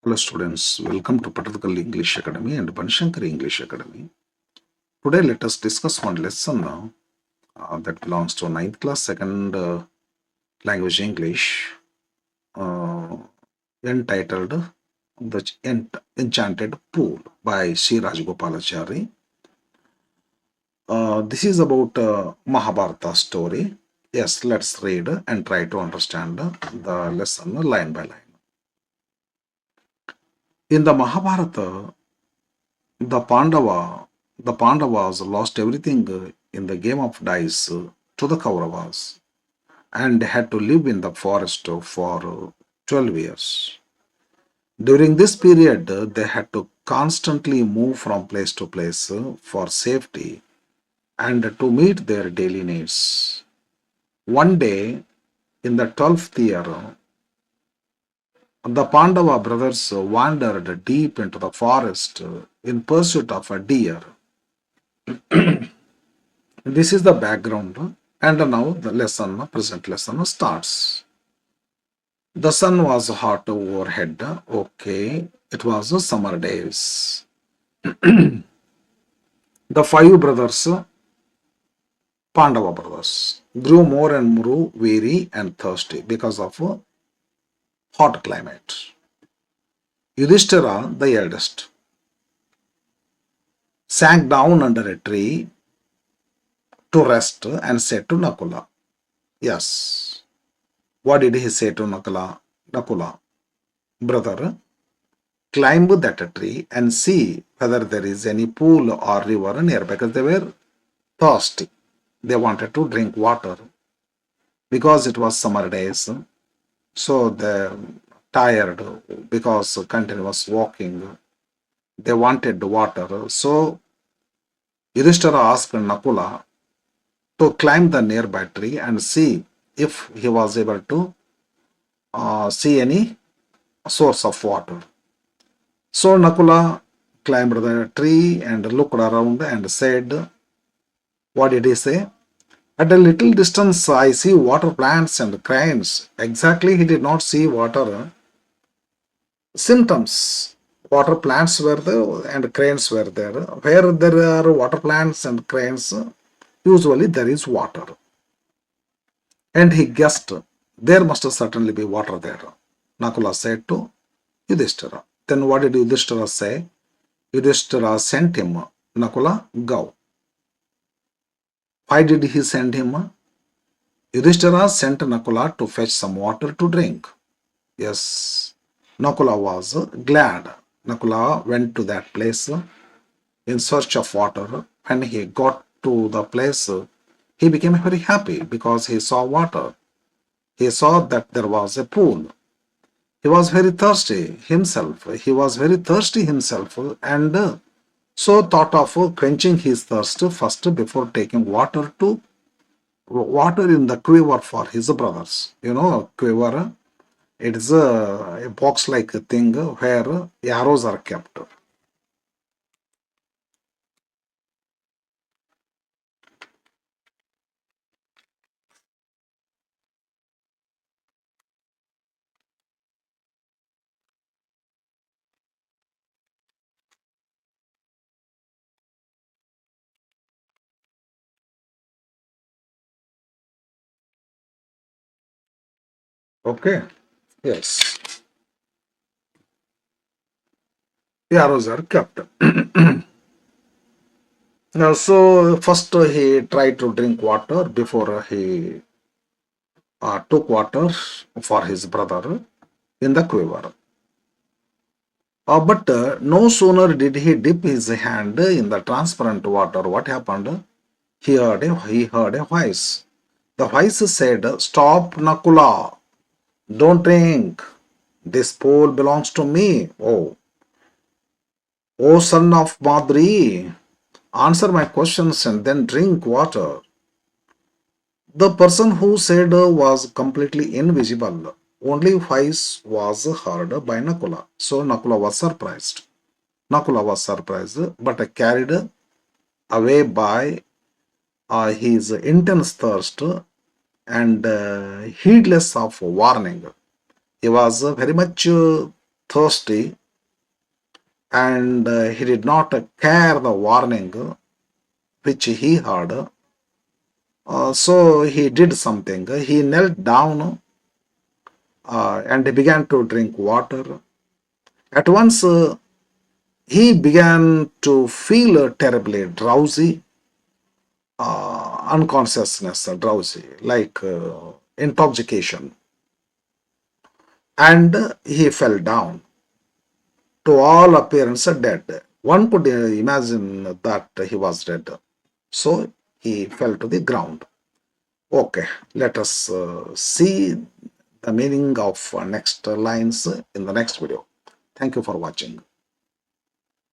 Hello students, welcome to Patakal English Academy and Panshankar English Academy. Today let us discuss one lesson that belongs to ninth class second language English uh, entitled The Enchanted Pool by C. Rajagopalachari. This is about Mahabharata story. Yes, let's read and try to understand the lesson line by line. In the Mahabharata, The Pandava, the Pandavas lost everything in the game of dice to the Kauravas and had to live in the forest for 12 years. During this period, they had to constantly move from place to place for safety and to meet their daily needs. One day, in the 12th year, the Pandava brothers wandered deep into the forest in pursuit of a deer. This is the background, and now the lesson, present lesson starts. The sun was hot overhead. Okay, it was summer days. The five brothers, Pandava brothers, grew more and more weary and thirsty because of hot climate. Yudhishthira, the eldest, sank down under a tree to rest and said to Nakula, yes. What did he say to Nakula? Nakula, brother, climb that tree and see whether there is any pool or river near, because they were thirsty. They wanted to drink water because it was summer days. So they tired because continuous walking. They wanted water. So Yudhishthira asked Nakula to climb the nearby tree and see if he was able to see any source of water. So Nakula climbed the tree and looked around and said, what did he say? At a little distance, I see water plants and cranes. Exactly, he did not see water symptoms. Water plants were there and cranes were there. Where there are water plants and cranes, usually there is water. And he guessed there must certainly be water there. Nakula said to Yudhishthira. Then what did Yudhishthira say? Yudhishthira sent him, Nakula, go. Why did he send him? Yudhishthira sent Nakula to fetch some water to drink. Yes, Nakula was glad. Nakula went to that place in search of water. When he got to the place, he became very happy because he saw water. He saw that there was a pool. He was very thirsty himself. And so thought of quenching his thirst first before taking water in the quiver for his brothers. You know, quiver, it is a box-like thing where arrows are kept. Okay. Yes. The arrows are kept. Now, so first he tried to drink water before he took water for his brother in the quiver. But no sooner did he dip his hand in the transparent water, what happened? He heard a voice. The voice said, stop, Nakula, don't drink. This pool belongs to me. Oh son of Madri, answer my questions and then drink water. The person who said was completely invisible. Only voice was heard by Nakula. So Nakula was surprised. But carried away by his intense thirst and heedless of warning. He was very much thirsty, and he did not care the warning which he heard. So he did something. He knelt down and he began to drink water. At once, he began to feel terribly drowsy, unconsciousness, drowsy, like intoxication, and he fell down, to all appearance dead. One could imagine that he was dead. So he fell to the ground. Okay, let us see the meaning of next lines in the next video. Thank you for watching.